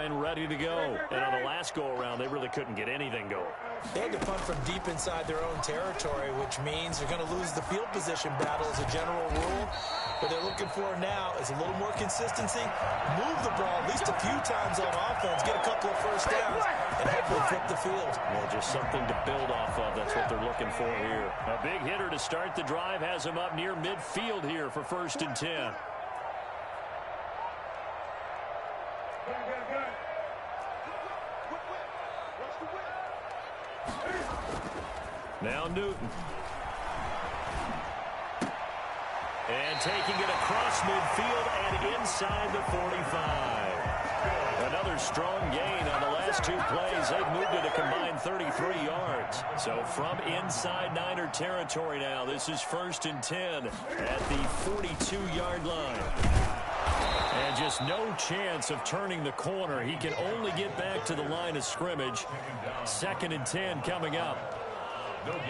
line ready to go. And on the last go-around, they really couldn't get anything going. They had to punt from deep inside their own territory, which means they're going to lose the field position battle as a general rule. What they're looking for now is a little more consistency, move the ball at least a few times on offense, get a couple of first downs, and hopefully flip the field. Well, just something to build off of. That's what they're looking for here. A big hitter to start the drive has him up near midfield here for 1st and 10. Now Newton. And taking it across midfield and inside the 45. Another strong gain on the last 2 plays. They've moved it a combined 33 yards. So from inside Niner territory now, this is 1st and 10 at the 42-yard line. And just no chance of turning the corner. He can only get back to the line of scrimmage. 2nd and 10 coming up.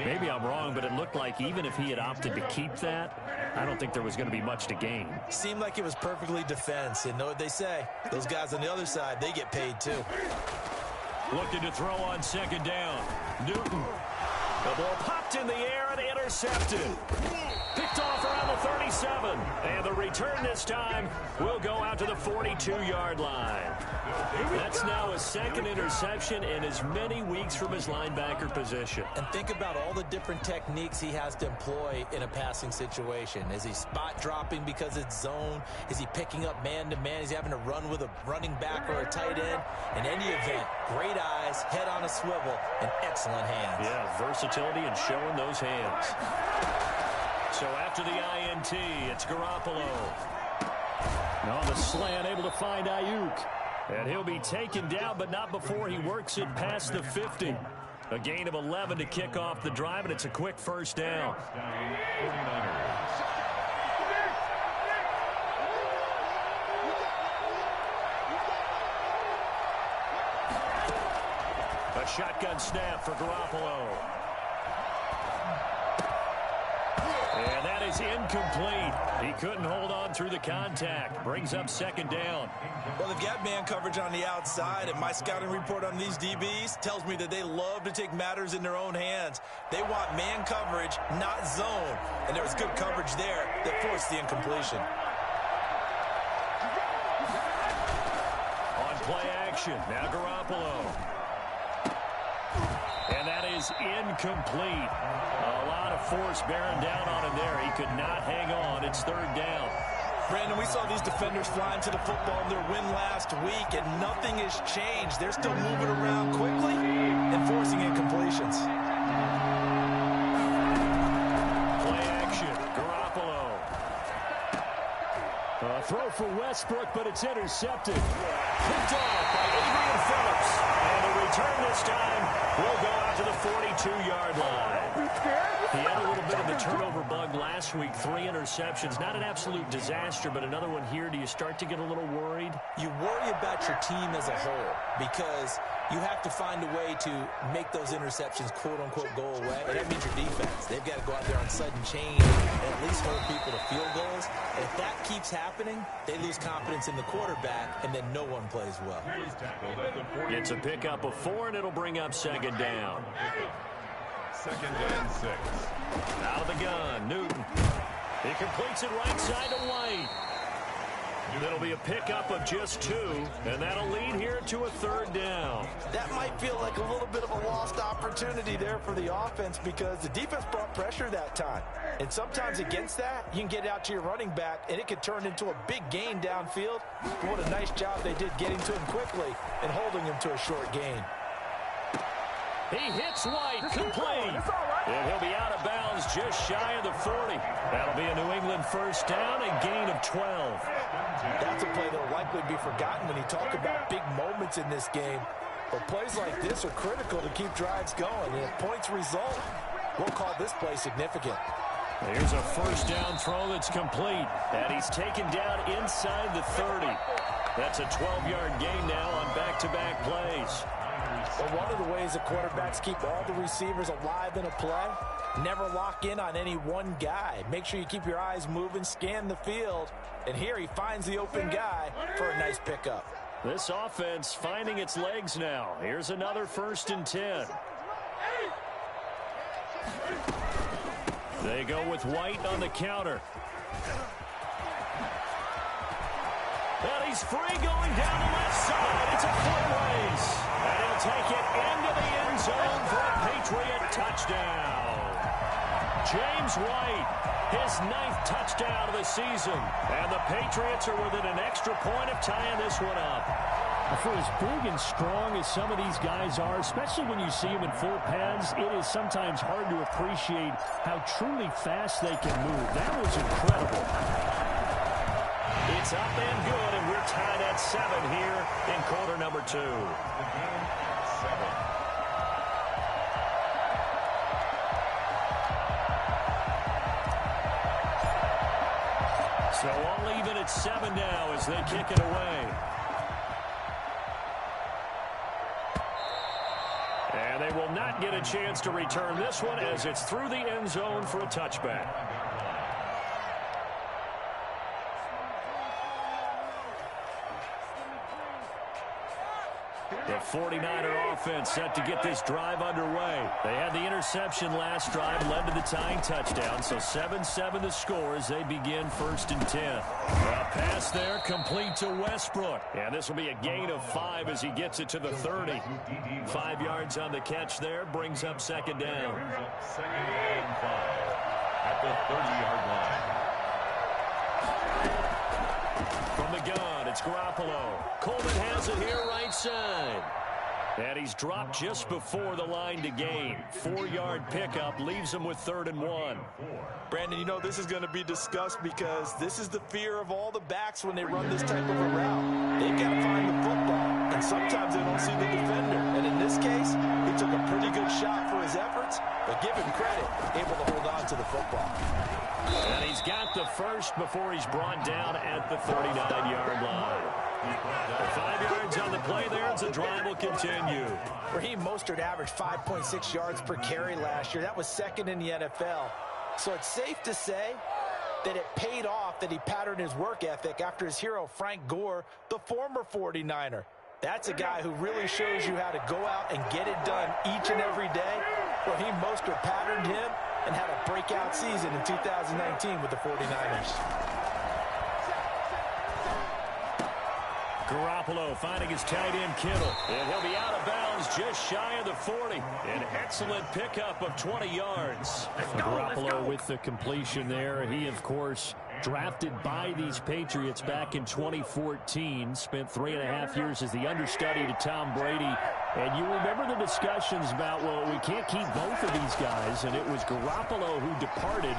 Maybe I'm wrong, but it looked like even if he had opted to keep that, I don't think there was going to be much to gain. Seemed like it was perfectly defense. And know what they say? Those guys on the other side, they get paid too. Looking to throw on 2nd down. Newton. The ball popped in the air and intercepted. Picked off around the 37. And the return this time will go out to the 42-yard line. That's now a 2nd interception in as many weeks from his linebacker position. And think about all the different techniques he has to employ in a passing situation. Is he spot dropping because it's zone? Is he picking up man-to-man? Is he having to run with a running back or a tight end? In any event, great eyes, head on a swivel, and excellent hands. Yeah, versatility and showing those hands. So after the INT, it's Garoppolo. On the slant, able to find Ayuk. And he'll be taken down, but not before he works it past the 50. A gain of 11 to kick off the drive, and it's a quick 1st down. A shotgun snap for Garoppolo. And that is incomplete. He couldn't hold on through the contact. Brings up 2nd down. Well, they've got man coverage on the outside, and my scouting report on these DBs tells me that they love to take matters in their own hands. They want man coverage, not zone. And there was good coverage there that forced the incompletion. On play action, now Garoppolo. And that is incomplete. A lot of force bearing down on him there. He could not hang on. It's 3rd down. Brandon, we saw these defenders flying to the football in their win last week, and nothing has changed. They're still moving around quickly and forcing incompletions. Play action. Garoppolo. A throw for Westbrook, but it's intercepted. Picked off by Adrian Phillips. And the return this time will go out to the 42-yard line. He had a little bit of the turnover bug last week. 3 interceptions. Not an absolute disaster, but another one here. Do you start to get a little worried? You worry about your team as a whole because you have to find a way to make those interceptions, quote-unquote, go away. And that means your defense. They've got to go out there on sudden change and at least hold people to field goals. And if that keeps happening, they lose confidence in the quarterback, and then no one plays well. It's a pickup of 4, and it'll bring up 2nd down. 2nd and 6. Out of the gun, Newton. He completes it right side to White. It'll be a pickup of just 2, and that'll lead here to a 3rd down. That might feel like a little bit of a lost opportunity there for the offense because the defense brought pressure that time. And sometimes against that, you can get out to your running back, and it could turn into a big gain downfield. But what a nice job they did getting to him quickly and holding him to a short gain. He hits White, complete. And he'll be out of bounds just shy of the 40. That'll be a New England 1st down, a gain of 12. That's a play that will likely be forgotten when you talk about big moments in this game. But plays like this are critical to keep drives going. And if points result, we'll call this play significant. Here's a 1st down throw that's complete. And he's taken down inside the 30. That's a 12-yard gain now on back-to-back plays. Well, one of the ways the quarterbacks keep all the receivers alive in a play, never lock in on any one guy. Make sure you keep your eyes moving, scan the field, and here he finds the open guy for a nice pickup. This offense finding its legs now. Here's another 1st and 10. They go with White on the counter. And he's free going down the left side. It's a foot race. And he'll take it into the end zone for a Patriot touchdown. James White, his 9th touchdown of the season. And the Patriots are within an extra point of tying this one up. For as big and strong as some of these guys are, especially when you see them in full pads, it is sometimes hard to appreciate how truly fast they can move. That was incredible. It's up and good, and we're tied at 7 here in quarter number 2. So all even at 7 now as they kick it away. And they will not get a chance to return this one as it's through the end zone for a touchback. The 49er offense set to get this drive underway. They had the interception last drive, led to the tying touchdown, so 7-7 the score as they begin 1st and 10. A pass there complete to Westbrook. And this will be a gain of 5 as he gets it to the 30. 5 yards on the catch there, brings up 2nd down. Second and 5 at the 30-yard line. From the gun, it's Garoppolo. Coleman has it here right side. And he's dropped just before the line to gain. 4-yard pickup leaves him with 3rd and 1. Brandon, you know this is going to be discussed because this is the fear of all the backs when they run this type of a route. They've got to find the football, and sometimes they don't see the defender. And in this case, he took a pretty good shot for his efforts, but give him credit, able to hold on to the football. And he's got the first before he's brought down at the 39-yard line. 5 yards on the play there as the drive will continue. Raheem Mostert averaged 5.6 yards per carry last year. That was 2nd in the NFL. So it's safe to say that it paid off that he patterned his work ethic after his hero Frank Gore, the former 49er. That's a guy who really shows you how to go out and get it done each and every day. Raheem Mostert patterned him and had a breakout season in 2019 with the 49ers. Garoppolo finding his tight end Kittle. And he'll be out of bounds just shy of the 40. An excellent pickup of 20 yards. Garoppolo with the completion there. He, of course, drafted by these Patriots back in 2014. Spent 3.5 years as the understudy to Tom Brady. And you remember the discussions about, well, we can't keep both of these guys. And it was Garoppolo who departed,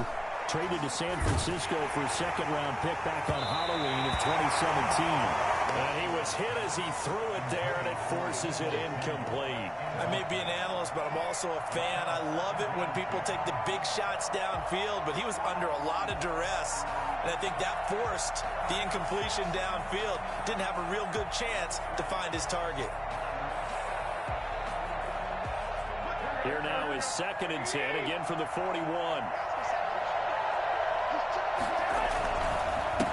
traded to San Francisco for a 2nd-round pick back on Halloween of 2017. And he was hit as he threw it there, and it forces it incomplete. I may be an analyst, but I'm also a fan. I love it when people take the big shots downfield, but he was under a lot of duress, and I think that forced the incompletion downfield. Didn't have a real good chance to find his target. Here now is 2nd and 10, again from the 41.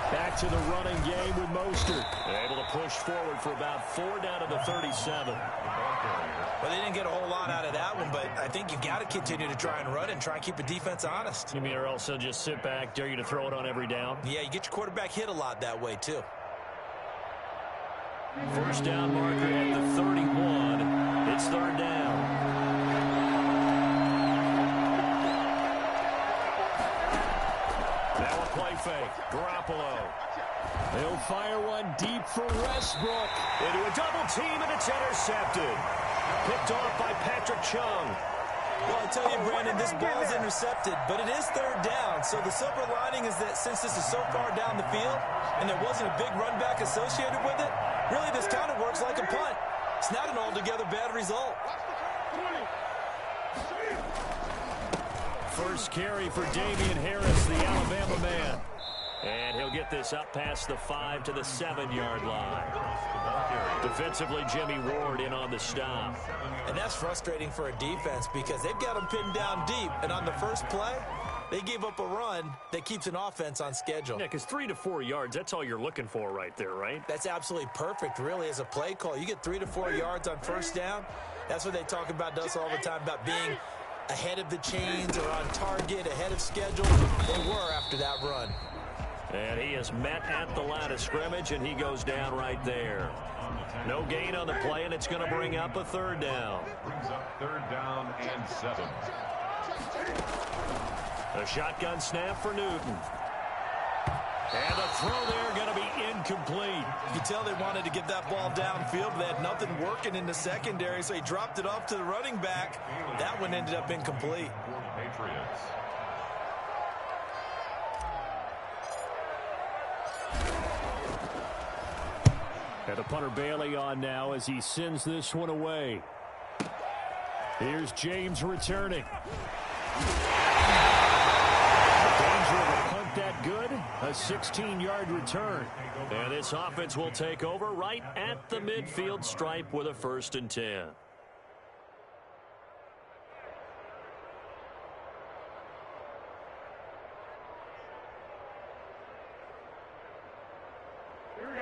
Back to the running game with Mostert. Able to push forward for about 4 down to the 37. Well, they didn't get a whole lot out of that one, but I think you've got to continue to try and run and try and keep the defense honest. You mean or else they'll just sit back, dare you to throw it on every down? Yeah, you get your quarterback hit a lot that way, too. 1st down marker at the 31. It's 3rd down. Play fake. Garoppolo. They'll fire one deep for Westbrook. Into a double team, and it's intercepted. Picked off by Patrick Chung. Well, I tell you, Brandon, this ball is intercepted, but it is 3rd down. So the silver lining is that since this is so far down the field and there wasn't a big run back associated with it, really this kind of works like a punt. It's not an altogether bad result. First carry for Damian Harris, the Alabama man. And he'll get this up past the 5 to the 7-yard line. Defensively, Jimmy Ward in on the stop. And that's frustrating for a defense because they've got him pinned down deep. And on the first play, They gave up a run that keeps an offense on schedule. Yeah, because 3 to 4 yards, that's all you're looking for right there, right? That's absolutely perfect, really, as a play call. You get 3 to 4 yards on first down. That's what they talk about us all the time, about being ahead of the chains or on target, ahead of schedule. They were after that run. And he is met at the line of scrimmage, and he goes down right there. No gain on the play, and it's going to bring up a third down. Brings up 3rd down and 7. A shotgun snap for Newton. And the throw there going to be incomplete. You can tell they wanted to get that ball downfield, but they had nothing working in the secondary, so he dropped it off to the running back. That one ended up incomplete. Patriots. And the punter Bailey on now as he sends this one away. Here's James returning. Danger of a punt that good. A 16-yard return. And this offense will take over right at the midfield stripe with a 1st and 10.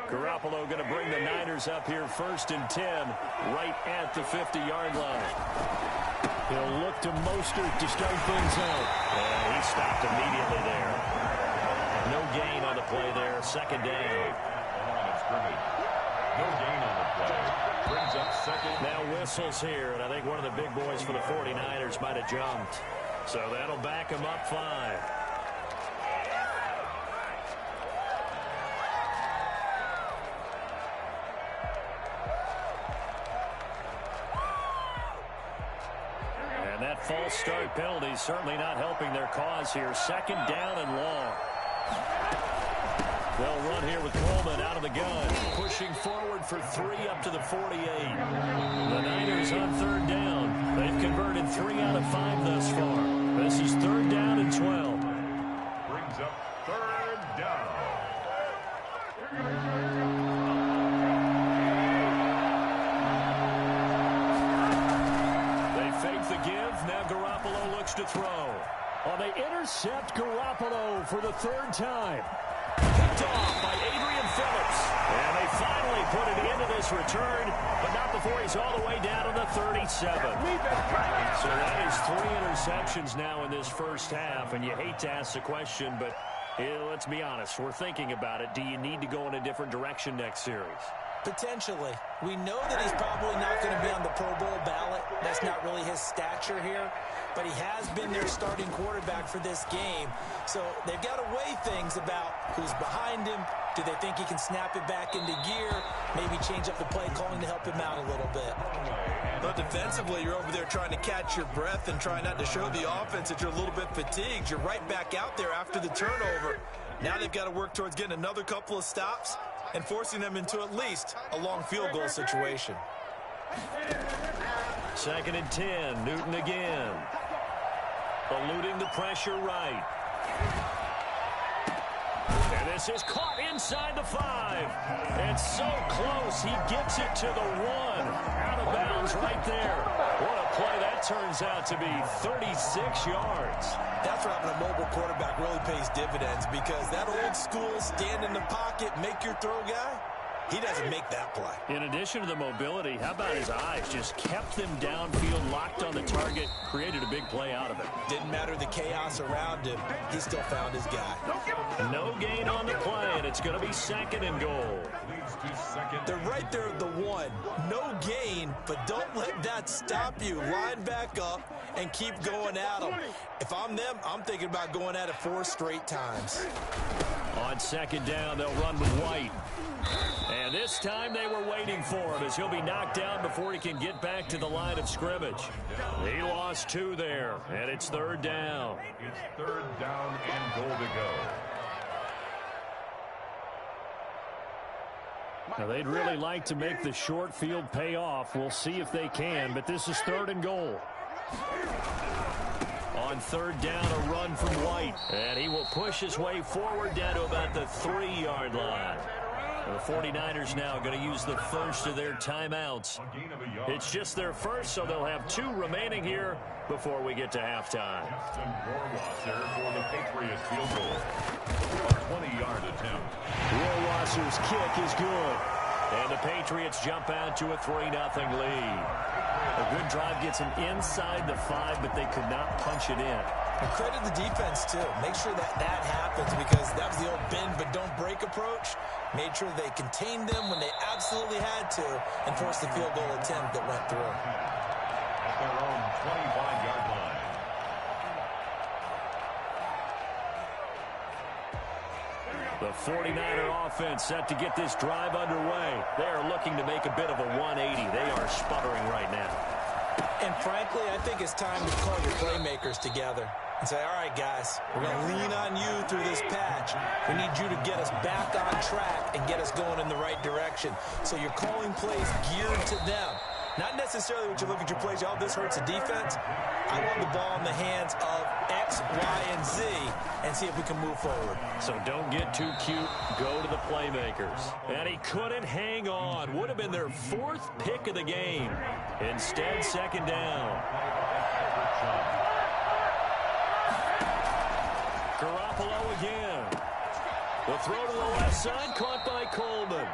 Garoppolo going to bring the Niners up here 1st and 10 right at the 50-yard line. He'll look to Mostert to start things out. And he stopped immediately there. No gain on the play there. 2nd down. No gain on the play. Brings up 2nd. Now whistles here, and I think one of the big boys for the 49ers might have jumped. So that'll back him up 5. And that false start penalty is certainly not helping their cause here. 2nd down and long. They'll run here with Coleman out of the gun. Pushing forward for 3 up to the 48. The Niners on 3rd down. They've converted 3 out of 5 thus far. This is 3rd down and 12. Brings up 3rd down. They fake the give. Now Garoppolo looks to throw. Well, they intercept Garoppolo for the 3rd time. Picked off by Adrian Phillips. And they finally put it into this return, but not before he's all the way down to the 37. So that is 3 interceptions now in this first half, and you hate to ask the question, but let's be honest. We're thinking about it. Do you need to go in a different direction next series? Potentially. We know that he's probably not going to be on the Pro Bowl ballot. That's not really his stature here. But he has been their starting quarterback for this game. So they've got to weigh things about who's behind him. Do they think he can snap it back into gear? Maybe change up the play calling to help him out a little bit. But defensively, you're over there trying to catch your breath and trying not to show the offense that you're a little bit fatigued. You're right back out there after the turnover. Now they've got to work towards getting another couple of stops and forcing them into at least a long field goal situation. 2nd and 10. Newton again. Eluding the pressure right. And this is caught inside the 5. And so close, he gets it to the 1. Out of bounds right there. What a play that turns out to be. 36 yards. That's where having a mobile quarterback really pays dividends, because that old school stand in the pocket, make your throw guy, he doesn't make that play. In addition to the mobility, how about his eyes? Just kept them downfield, locked on the target, created a big play out of it. Didn't matter the chaos around him. He still found his guy. No gain on the play, and it's going to be 2nd and goal. They're right there at the 1. No gain, but don't let that stop you. Line back up and keep going at them. If I'm them, I'm thinking about going at it 4 straight times. On 2nd down, they'll run with White. And this time they were waiting for him, as he'll be knocked down before he can get back to the line of scrimmage. He lost 2 there, and it's 3rd down. It's 3rd down and goal to go. Now, they'd really like to make the short field pay off. We'll see if they can, but this is 3rd and goal. On 3rd down, a run from White. And he will push his way forward down to about the 3-yard line. The 49ers now going to use the first of their timeouts. It's just their first, so they'll have 2 remaining here before we get to halftime. Rohrwasser for the Patriots field goal. 20-yard attempt. Rohrwasser's kick is good. And the Patriots jump out to a 3-0 lead. A good drive gets them inside the 5, but they could not punch it in. And credit the defense, too. Make sure that happens, because that was the old bend but don't break approach. Made sure they contained them when they absolutely had to and forced the field goal attempt that went through. At their own 25-yard line. The 49er offense set to get this drive underway. They are looking to make a bit of a 180. They are sputtering right now. And frankly, I think it's time to call your playmakers together and say, all right, guys, we're going to lean on you through this patch. We need you to get us back on track and get us going in the right direction. So you're calling plays geared to them. Not necessarily when you look at your plays, oh, this hurts the defense. I want the ball in the hands of X, Y, and Z and see if we can move forward. So don't get too cute. Go to the playmakers. And he couldn't hang on. Would have been their 4th pick of the game. Instead, 2nd down. Garoppolo again. The throw to the left side, caught by Coleman.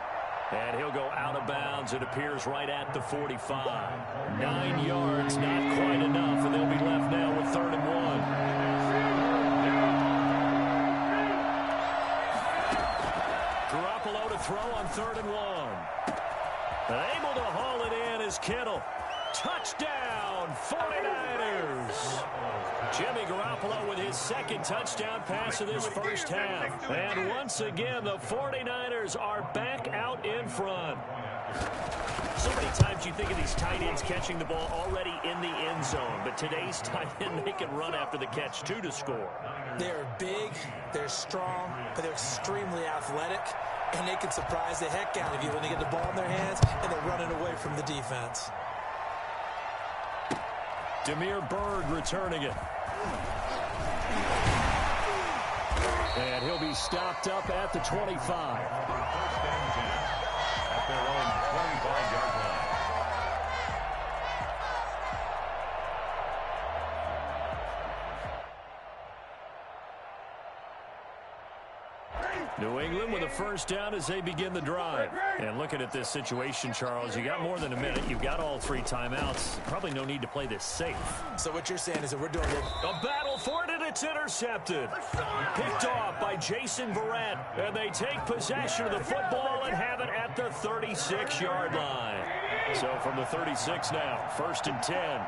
And he'll go out of bounds. It appears right at the 45. 9 yards, not quite enough, and they'll be left now with 3rd and 1. Garoppolo to throw on 3rd and 1. And able to haul it in is Kittle. Touchdown, 49ers. Jimmy Garoppolo with his 2nd touchdown pass of this first half. And once again, the 49ers are back out in front. So many times you think of these tight ends catching the ball already in the end zone. But today's tight end, they can run after the catch, too, to score. They're big, they're strong, but they're extremely athletic. And they can surprise the heck out of you when they get the ball in their hands and they're running away from the defense. Demir Bird returning it. And he'll be stopped up at the 25. First and 10 at their own 25-yard line. New England with a first down as they begin the drive. And looking at this situation, Charles, you got more than a minute. You've got all 3 timeouts. Probably no need to play this safe. So what you're saying is that we're doing it. A battle for it, and it's intercepted. Picked off by Jason Verrett. And they take possession of the football and have it at the 36-yard line. So from the 36 now, 1st and 10.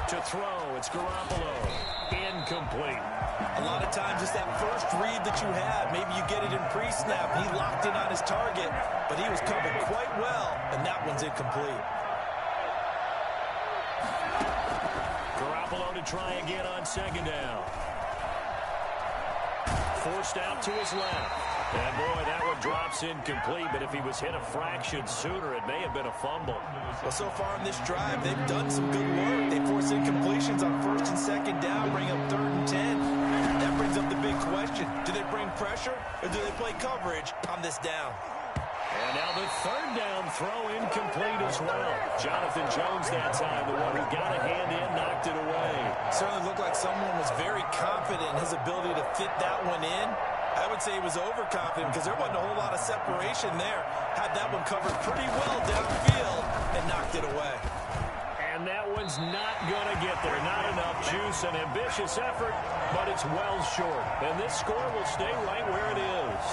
To throw, it's Garoppolo. Incomplete. A lot of times it's that first read that you have. Maybe you get it in pre-snap. He locked in on his target, but he was covered quite well, and that one's incomplete. Garoppolo to try again on 2nd down. Forced out to his left. And, boy, that one drops incomplete, but if he was hit a fraction sooner, it may have been a fumble. Well, so far in this drive, they've done some good work. They force incompletions on 1st and 2nd down, bring up 3rd and 10. That brings up the big question. Do they bring pressure, or do they play coverage on this down? And now the 3rd down throw incomplete as well. Jonathan Jones that time, the one who got a hand in, knocked it away. Certainly looked like someone was very confident in his ability to fit that one in. I would say he was overconfident because there wasn't a whole lot of separation there. Had that one covered pretty well downfield and knocked it away. And that one's not going to get there. Not enough juice. An ambitious effort, but it's well short. And this score will stay right where it is.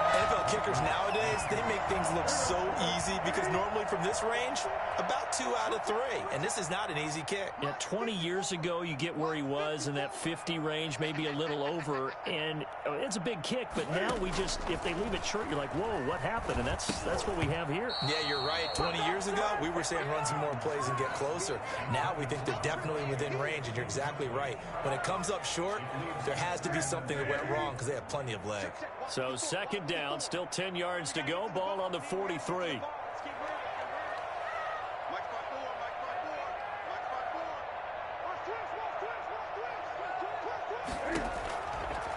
NFL kickers nowadays, they make things look so easy because normally from this range, about 2 out of 3. And this is not an easy kick. Yeah, 20 years ago, you get where he was in that 50 range, maybe a little over. And it's a big kick, but now we just, if they leave it short, you're like, whoa, what happened? And that's what we have here. Yeah, you're right. 20 years ago, we were saying run some more plays and get closer. Now we think they're definitely within range, and you're exactly right. When it comes up short, there has to be something that went wrong because they have plenty of leg. So 2nd down, still 10 yards to go. Ball on the 43.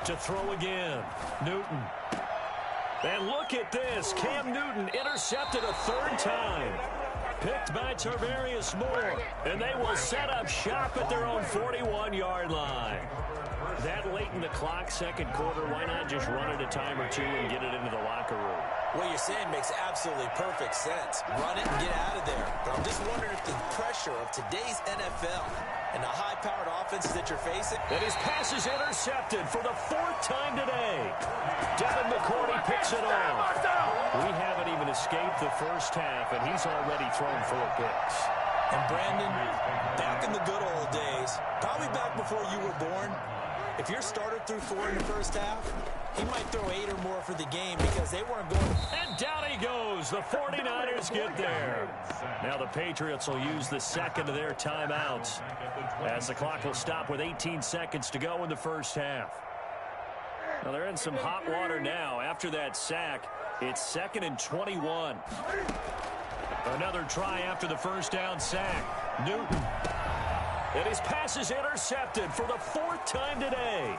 To throw again. Newton. And look at this. Cam Newton intercepted a third time. Picked by Tarvarius Moore. And they will set up shop at their own 41-yard line. That late in the clock, second quarter, why not just run it a time or two and get it into the locker room? What you're saying makes absolutely perfect sense. Run it and get out of there. But I'm just wondering if the pressure of today's NFL and the high-powered offenses that you're facing. And his pass is intercepted for the fourth time today. Devin McCourty picks it off. We haven't even escaped the first half, and he's already thrown 4 picks. And Brandon, back in the good old days, probably back before you were born, if your starter threw 4 in the first half, he might throw 8 or more for the game because they weren't going. And down he goes. The 49ers get there. Now the Patriots will use the second of their timeouts as the clock will stop with 18 seconds to go in the first half. Now they're in some hot water now. After that sack, it's 2nd and 21. Another try after the first down sack. Newton. And his pass is intercepted for the 4th time today.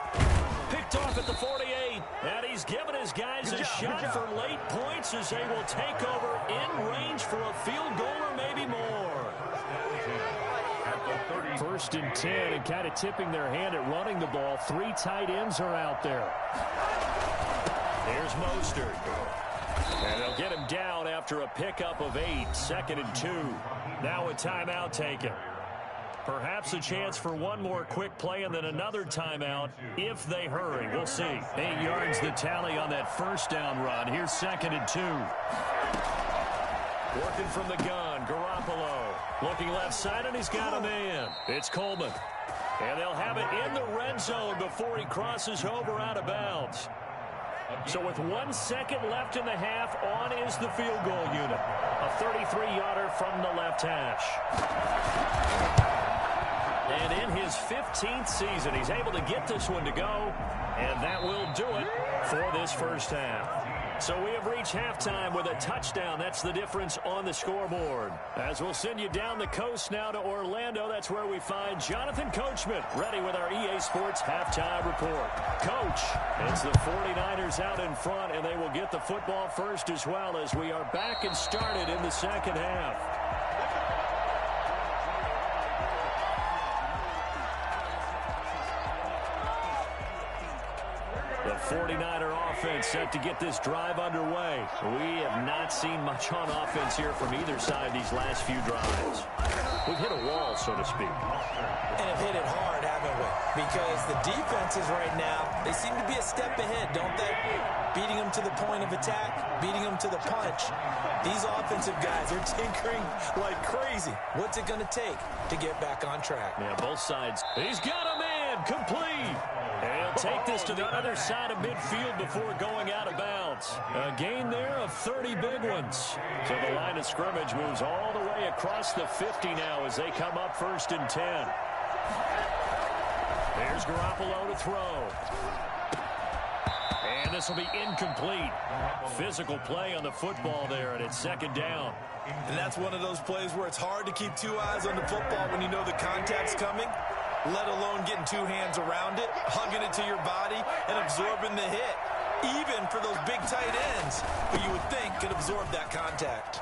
Picked off at the 48. And he's given his guys a shot for late points as they will take over in range for a field goal or maybe more. 1st and 10, and kind of tipping their hand at running the ball. 3 tight ends are out there. Here's Mostert. And they'll get him down after a pickup of 8. 2nd and 2. Now a timeout taken. Perhaps a chance for one more quick play and then another timeout if they hurry. We'll see. 8 yards the tally on that first down run. Here's 2nd and 2. Working from the gun, Garoppolo. Looking left side, and he's got a man. It's Coleman. And they'll have it in the red zone before he crosses over out of bounds. So with 1 second left in the half, on is the field goal unit. A 33-yarder from the left hash. And in his 15th season, he's able to get this one to go. And that will do it for this first half. So we have reached halftime with a touchdown. That's the difference on the scoreboard. As we'll send you down the coast now to Orlando, that's where we find Jonathan Coachman ready with our EA Sports halftime report. Coach, it's the 49ers out in front, and they will get the football first as well as we are back and started in the second half. The 49er offense set to get this drive underway. We have not seen much on offense here from either side these last few drives. We've hit a wall, so to speak. And have hit it hard, haven't we? Because the defenses right now, they seem to be a step ahead, don't they? Beating them to the point of attack, beating them to the punch. These offensive guys are tinkering like crazy. What's it going to take to get back on track? Yeah, both sides. He's got a man, complete. And he'll take this to the other side of midfield before going out of bounds. A gain there of 30 big ones. So the line of scrimmage moves all the way across the 50 now as they come up 1st and 10. There's Garoppolo to throw. And this will be incomplete. Physical play on the football there, and it's 2nd down. And that's one of those plays where it's hard to keep 2 eyes on the football when you know the contact's coming, let alone getting 2 hands around it, hugging it to your body, and absorbing the hit, even for those big tight ends who you would think could absorb that contact.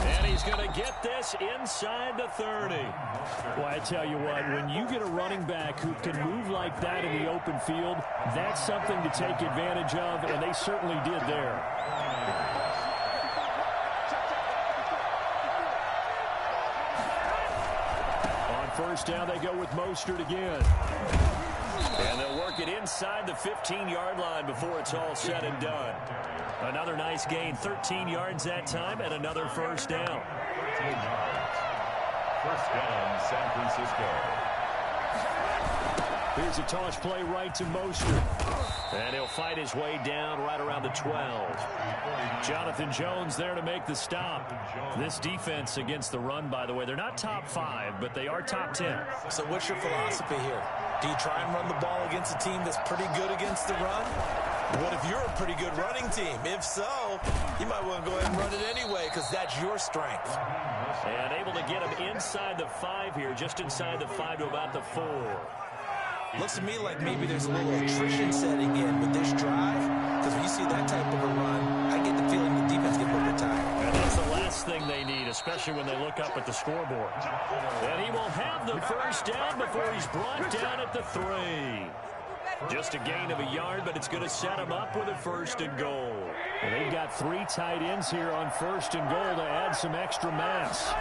And he's going to get this inside the 30. Well, I tell you what, when you get a running back who can move like that in the open field, that's something to take advantage of, and they certainly did there. On 1st down, they go with Mostert again. And they'll work it inside the 15-yard line before it's all said and done. Another nice gain, 13 yards that time, and another 1st down. 1st down, San Francisco. Here's a toss play right to Mostert. And he'll fight his way down right around the 12. Jonathan Jones there to make the stop. This defense against the run, by the way, they're not top 5, but they are top 10. So what's your philosophy here? Do you try and run the ball against a team that's pretty good against the run? What if you're a pretty good running team? If so, you might want to go ahead and run it anyway because that's your strength. And able to get him inside the 5 here, just inside the 5 to about the 4. Looks to me like maybe there's a little attrition setting in with this drive, because when you see that type of a run, I get the feeling the defense gets a little bit tired. And that's the last thing they need, especially when they look up at the scoreboard. And he will have the first down before he's brought down at the 3. Just a gain of a yard, but it's going to set him up with a 1st and goal. And they've got 3 tight ends here on 1st and goal to add some extra mass.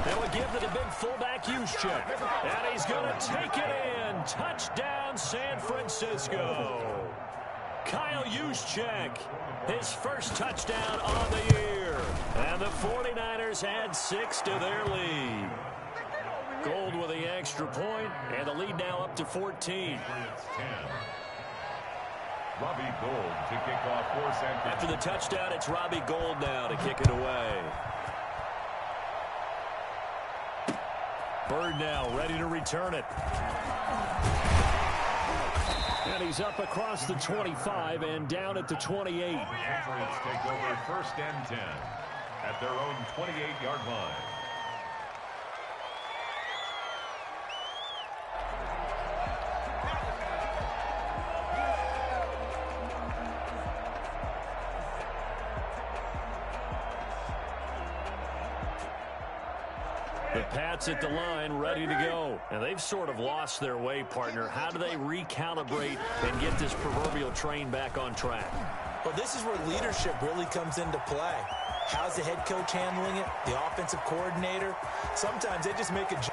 They'll give to the big fullback Juszczyk. And he's going to take it in. Touchdown, San Francisco. Kyle Juszczyk, his first touchdown on the year. And the 49ers add 6 to their lead. Gold with the extra point, and the lead now up to 14. Robbie Gould to kick off for San Francisco. After the touchdown, it's Robbie Gould now to kick it away. Bird now ready to return it. And he's up across the 25 and down at the 28. Patriots take over 1st and 10 at their own 28-yard line. The Pats at the line, ready to go. And they've sort of lost their way, partner. How do they recalibrate and get this proverbial train back on track? Well, this is where leadership really comes into play. How's the head coach handling it? The offensive coordinator? Sometimes they just make a... And all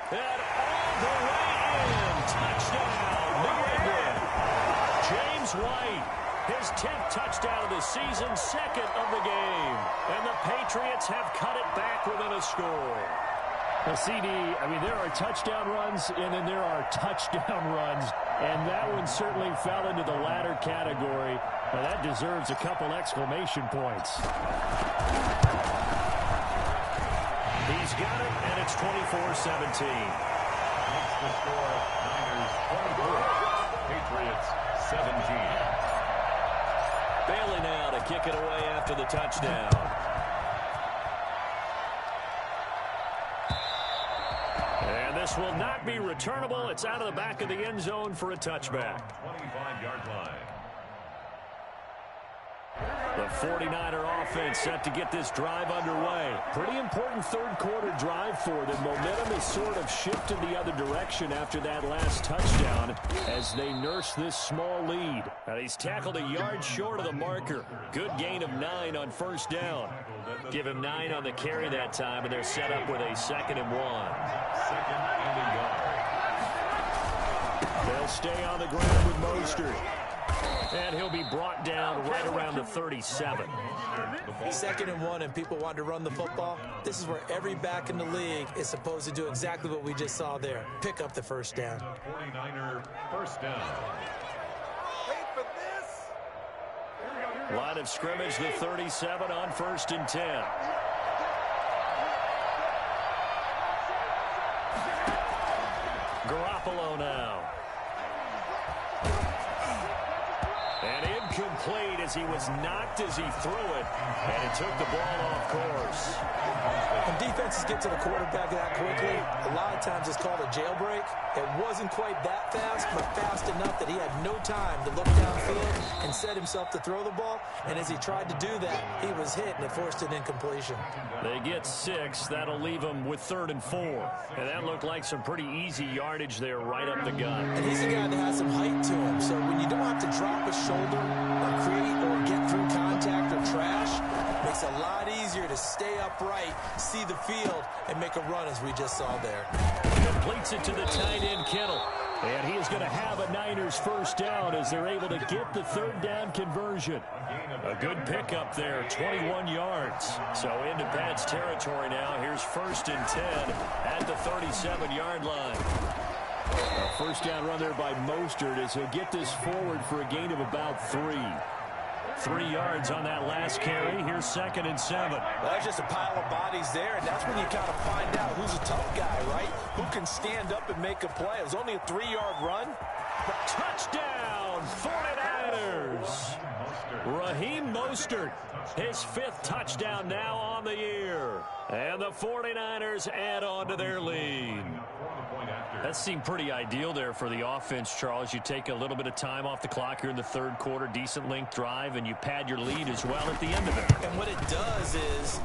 the way in. Touchdown, New England. James White, his 10th touchdown of the season, 2nd of the game. And the Patriots have cut it back within a score. Well, CD, I mean, there are touchdown runs, and then there are touchdown runs, and that one certainly fell into the latter category. Now, that deserves a couple exclamation points. He's got it, and it's 24-17. That's the score. Niners 24, Patriots 17. Bailey now to kick it away after the touchdown. This will not be returnable. It's out of the back of the end zone for a touchback. 25-yard line. The 49er offense set to get this drive underway. Pretty important third quarter drive for them. Momentum has sort of shifted the other direction after that last touchdown as they nurse this small lead. And he's tackled a yard short of the marker. Good gain of 9 on 1st down. Give him 9 on the carry that time, and they're set up with a 2nd and 1. 2nd and a yard. They'll stay on the ground with Mostert. And he'll be brought down right around the 37. 2nd and 1, and people want to run the football. This is where every back in the league is supposed to do exactly what we just saw there. Pick up the 1st down. 49er 1st down. Line of scrimmage, the 37 on 1st and 10. Garoppolo now. And incomplete as he was knocked as he threw it. And it took the ball off course. When defenses get to the quarterback that quickly, a lot of times it's called a jailbreak. It wasn't quite that fast, but fast enough that he had no time to look downfield and set himself to throw the ball. And as he tried to do that, he was hit, and it forced an incompletion. They get 6. That'll leave them with 3rd and 4. And that looked like some pretty easy yardage there right up the gut. And he's a guy that has some height to him. So when you don't have to drop a shoulder or create or get through contact or trash, it makes it a lot easier to stay upright, see the field, and make a run as we just saw there. Completes it to the tight end, Kittle. And he is going to have a Niners 1st down as they're able to get the 3rd down conversion. A good pickup there, 21 yards. So into Pats territory now. Here's 1st and 10 at the 37-yard line. A 1st down run there by Mostert as he'll get this forward for a gain of about 3. 3 yards on that last carry. Here's 2nd and 7. Well, that's just a pile of bodies there, and that's when you kind of find out who's a tough guy, right? Who can stand up and make a play. It was only a 3-yard run. Touchdown, 49ers. Raheem Mostert, his 5th touchdown now on the year. And the 49ers add on to their lead. That seemed pretty ideal there for the offense, Charles. You take a little bit of time off the clock here in the 3rd quarter, decent length drive, and you pad your lead as well at the end of it. And what it does is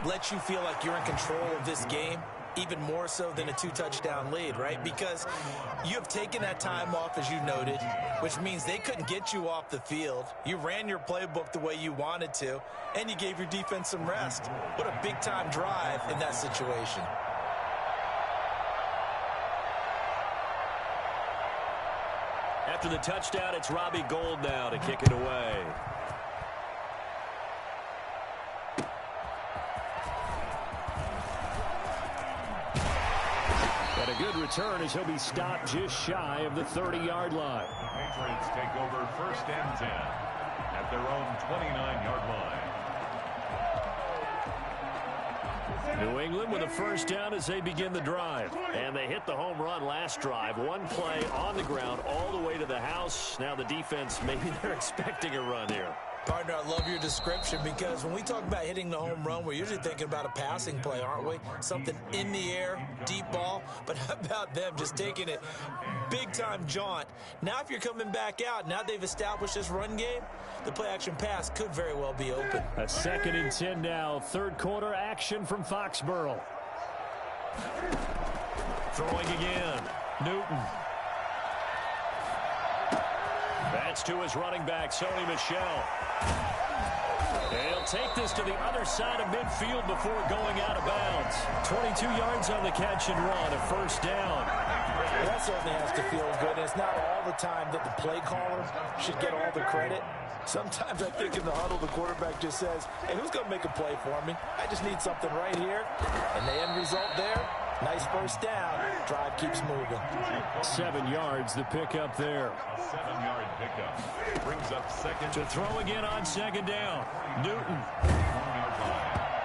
let you feel like you're in control of this game, even more so than a 2-touchdown lead, right? Because you have taken that time off, as you noted, which means they couldn't get you off the field. You ran your playbook the way you wanted to, and you gave your defense some rest. What a big-time drive in that situation. After the touchdown, it's Robbie Gould now to kick it away. And a good return as he'll be stopped just shy of the 30-yard line. Patriots take over 1st and 10 at their own 29-yard line. New England with a 1st down as they begin the drive. And they hit the home run last drive. One play on the ground all the way to the house. Now the defense, maybe they're expecting a run here. Partner, I love your description because when we talk about hitting the home run, we're usually thinking about a passing play, aren't we? Something in the air, deep ball. But how about them just taking it big-time jaunt? Now if you're coming back out, now they've established this run game, the play-action pass could very well be open. A 2nd and 10 now. 3rd quarter action from Foxborough. Throwing again. Newton. That's to his running back, Sony Michel. He'll take this to the other side of midfield before going out of bounds. 22 yards on the catch and run, a 1st down. Well, that certainly has to feel good. And it's not all the time that the play caller should get all the credit. Sometimes I think in the huddle, the quarterback just says, hey, who's going to make a play for me? I just need something right here. And the end result there, nice 1st down. Drive keeps moving. 7 yards, the pickup there. 7-yard pickup brings up 2nd. To throw again on 2nd down. Newton.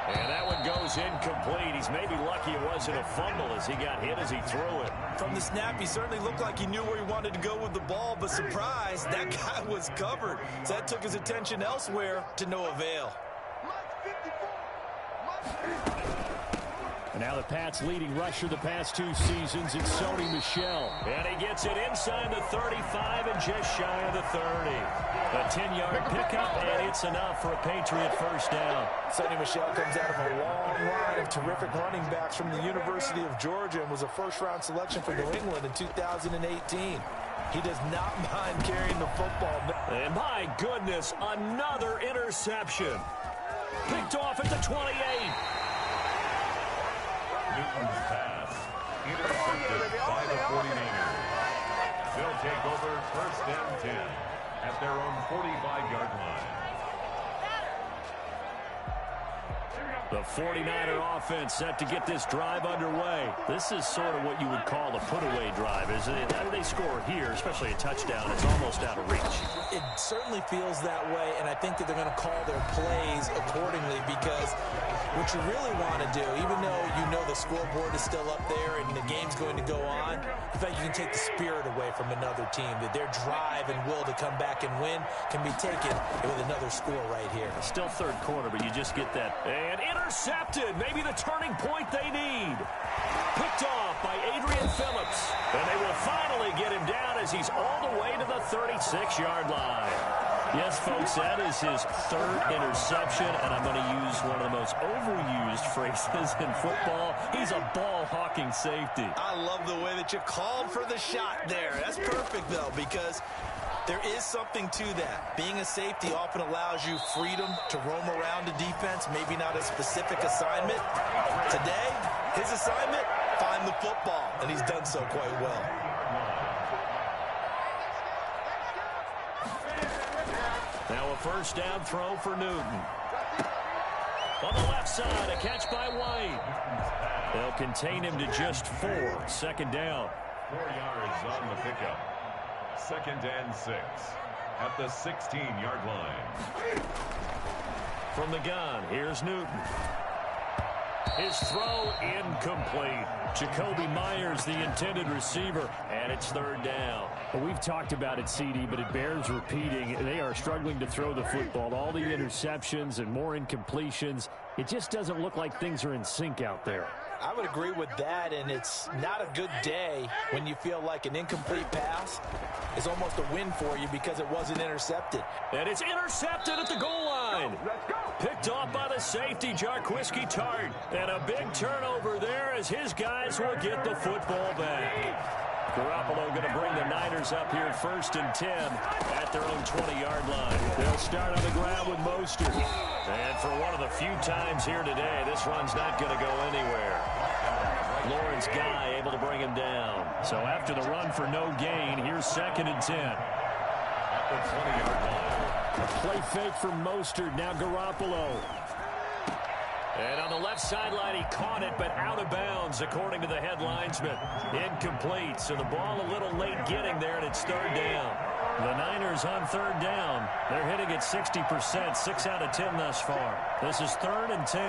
And that one goes incomplete. He's maybe lucky it wasn't a fumble as he got hit as he threw it. From the snap, he certainly looked like he knew where he wanted to go with the ball, but surprise, that guy was covered. So that took his attention elsewhere to no avail. And now the Pats' leading rusher the past 2 seasons, it's Sony Michel. And he gets it inside the 35 and just shy of the 30. A 10-yard pickup, and it's enough for a Patriot 1st down. Sony Michel comes out of a long line of terrific running backs from the University of Georgia and was a 1st-round selection for New England in 2018. He does not mind carrying the football. And my goodness, another interception. Picked off at the 28. Newton's pass intercepted by the 49ers. They'll take over 1st and 10 at their own 45-yard line. The 49er offense set to get this drive underway. This is sort of what you would call a put-away drive, isn't it? How do they score here, especially a touchdown? It's almost out of reach. It certainly feels that way, and I think that they're going to call their plays accordingly because what you really want to do, even though you know the scoreboard is still up there and the game's going to go on, in fact, you can take the spirit away from another team, that their drive and will to come back and win can be taken with another score right here. Still 3rd quarter, but you just get that. And intercepted, maybe the turning point they need. Picked off by Adrian Phillips. And they will finally get him down as he's all the way to the 36-yard line. Yes, folks, that is his 3rd interception, and I'm going to use one of the most overused phrases in football. He's a ball-hawking safety. I love the way that you called for the shot there. That's perfect, though, because there is something to that. Being a safety often allows you freedom to roam around the defense, maybe not a specific assignment. Today, his assignment, find the football, and he's done so quite well. Now a 1st down throw for Newton. On the left side, a catch by White. They'll contain him to just 4. 2nd down. 4 yards on the pickup. 2nd and 6 at the 16-yard line. From the gun, here's Newton. His throw incomplete. Jacoby Myers, the intended receiver, and it's third down. Well, we've talked about it, CD, but it bears repeating. They are struggling to throw the football. All the interceptions and more incompletions. It just doesn't look like things are in sync out there. I would agree with that, and it's not a good day when you feel like an incomplete pass is almost a win for you because it wasn't intercepted. And it's intercepted at the goal line. Picked off by the safety, Jarquiski Tart. And a big turnover there as his guys will get the football back. Garoppolo going to bring the Niners up here 1st and 10 at their own 20-yard line. They'll start on the ground with Mostert. And for one of the few times here today, this run's not going to go anywhere. Lawrence Guy able to bring him down. So after the run for no gain, here's 2nd and 10. At the 20-yard line. A play fake from Mostert, now Garoppolo. And on the left sideline, he caught it, but out of bounds, according to the head linesman. Incomplete, so the ball a little late getting there, and it's third down. The Niners on third down. They're hitting at 60%, 6 out of 10 thus far. This is 3rd and 10.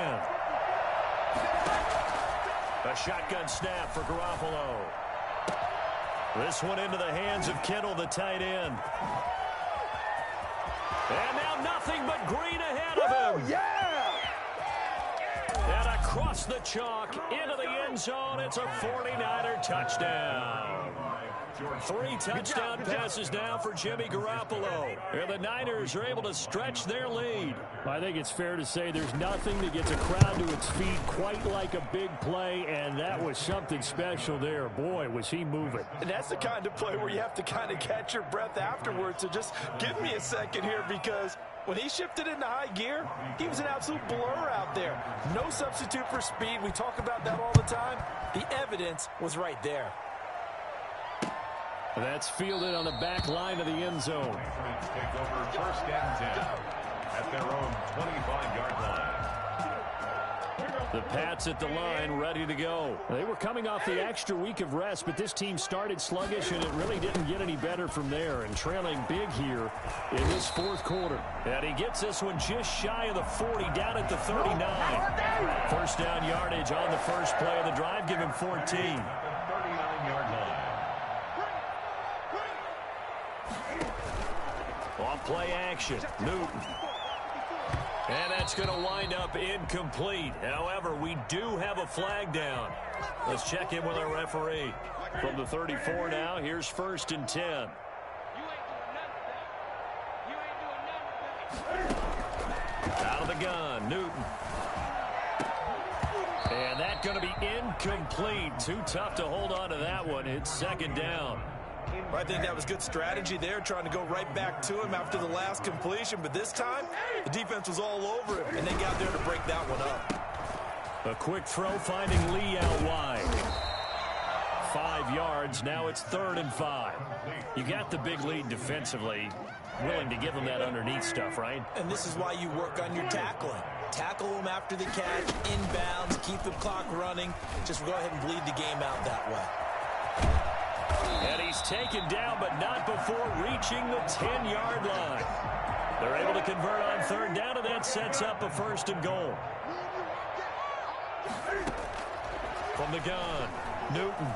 A shotgun snap for Garoppolo. This one into the hands of Kittle, the tight end. And now nothing but green ahead of him. And across the chalk, into the end zone, it's a 49er touchdown. 3 touchdown passes now for Jimmy Garoppolo. And the Niners are able to stretch their lead. I think it's fair to say there's nothing that gets a crowd to its feet quite like a big play, and that was something special there. Boy, was he moving. And that's the kind of play where you have to kind of catch your breath afterwards. So just give me a second here, because when he shifted into high gear, he was an absolute blur out there. No substitute for speed. We talk about that all the time. The evidence was right there. That's fielded on the back line of the end zone. Patriots take over 1st and 10 at their own 25-yard line. The Pats at the line, ready to go. They were coming off the extra week of rest, but this team started sluggish, and it really didn't get any better from there, and trailing big here in this 4th quarter. And he gets this one just shy of the 40, down at the 39. 1st down yardage on the first play of the drive, give him 14. At the 39-yard line. On play action, Newton. And that's going to wind up incomplete. However, we do have a flag down. Let's check in with our referee. From the 34 now, here's 1st and 10. Out of the gun, Newton. And that's going to be incomplete. Too tough to hold on to that one. It's 2nd down. I think that was good strategy there, trying to go right back to him after the last completion. But this time, the defense was all over him, and they got there to break that one up. A quick throw finding Lee out wide. 5 yards. Now it's 3rd and 5. You got the big lead defensively. Willing to give him that underneath stuff, right? And this is why you work on your tackling. Tackle him after the catch, inbounds, keep the clock running. Just go ahead and bleed the game out that way. And he's taken down, but not before reaching the 10-yard line. They're able to convert on 3rd down, and that sets up a 1st and goal. From the gun, Newton.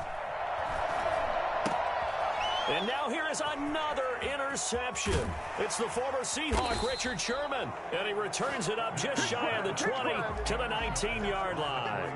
And now here is another interception. It's the former Seahawk, Richard Sherman. And he returns it up just shy of the 20 to the 19-yard line.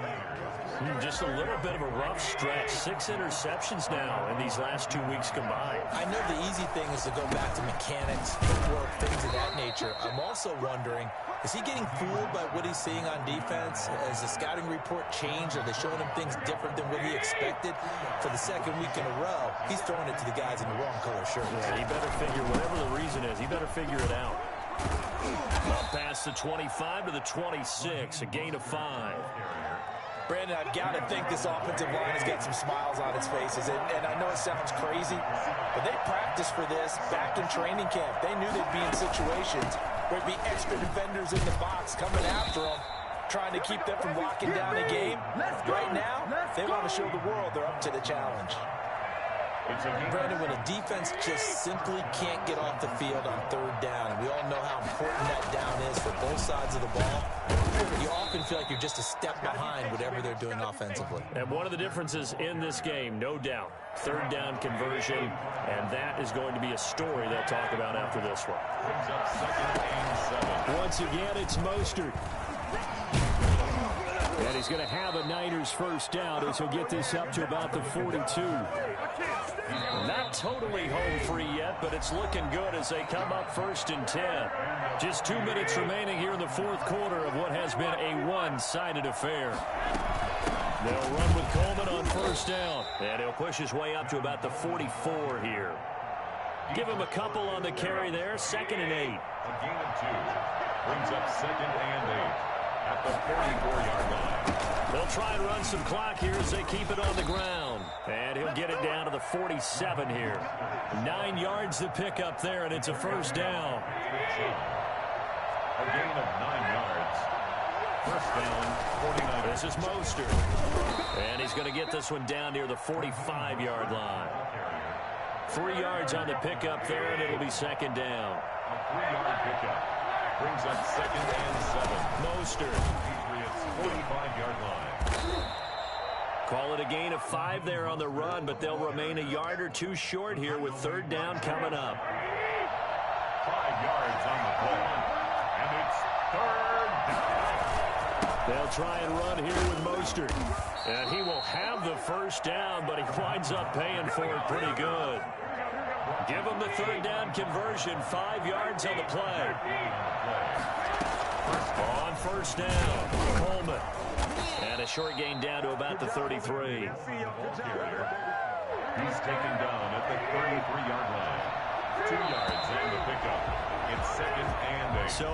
Just a little bit of a rough stretch. 6 interceptions now in these last 2 weeks combined. I know the easy thing is to go back to mechanics, footwork, things of that nature. I'm also wondering, is he getting fooled by what he's seeing on defense? Has the scouting report changed? Are they showing him things different than what he expected? For the 2nd week in a row, he's throwing it to the guys in the wrong color shirt. Yeah, he better figure, whatever the reason is, he better figure it out. Up past the 25 to the 26, a gain of 5. Brandon, I've got to think this offensive line has got some smiles on its faces. And I know it sounds crazy, but they practiced for this back in training camp. They knew they'd be in situations where there'd be extra defenders in the box coming after them, trying to keep them from locking down a game. Right now, they want to show the world they're up to the challenge. Brandon, when a defense just simply can't get off the field on 3rd down, and we all know how important that down is for both sides of the ball, you often to feel like you're just a step behind whatever they're doing offensively. And one of the differences in this game, no doubt, third down conversion, and that is going to be a story they'll talk about after this one. Once again, it's Mostert. And he's going to have a Niners first down as he'll get this up to about the 42. Not totally home free yet, but it's looking good as they come up 1st and 10. Just 2 minutes remaining here in the fourth quarter of what has been a one-sided affair. They'll run with Coleman on first down, and he'll push his way up to about the 44 here. Give him a couple on the carry there, 2nd and 8. A gain of 2 brings up 2nd and 8 at the 44-yard line. They'll try and run some clock here as they keep it on the ground. And he'll get it down to the 47 here. 9 yards to pick up there, and it's a first down. A gain of 9 yards. First down, 49. This is Mostert. And he's going to get this one down near the 45-yard line. 3 yards on the pickup there, and it'll be 2nd down. A 3-yard pickup brings up 2nd and 7. Mostert. Patriots 45-yard line. Call it a gain of 5 there on the run, but they'll remain a yard or 2 short here with 3rd down coming up. 5 yards on the play, and it's 3rd down. They'll try and run here with Mostert. And he will have the first down, but he winds up paying for it pretty good. Give him the 3rd down conversion, 5 yards on the play. On first down, Coleman. And a short gain down to about the 33. He's taken down at the 33-yard line. 2 yards on the pickup. It's 2nd and 8. So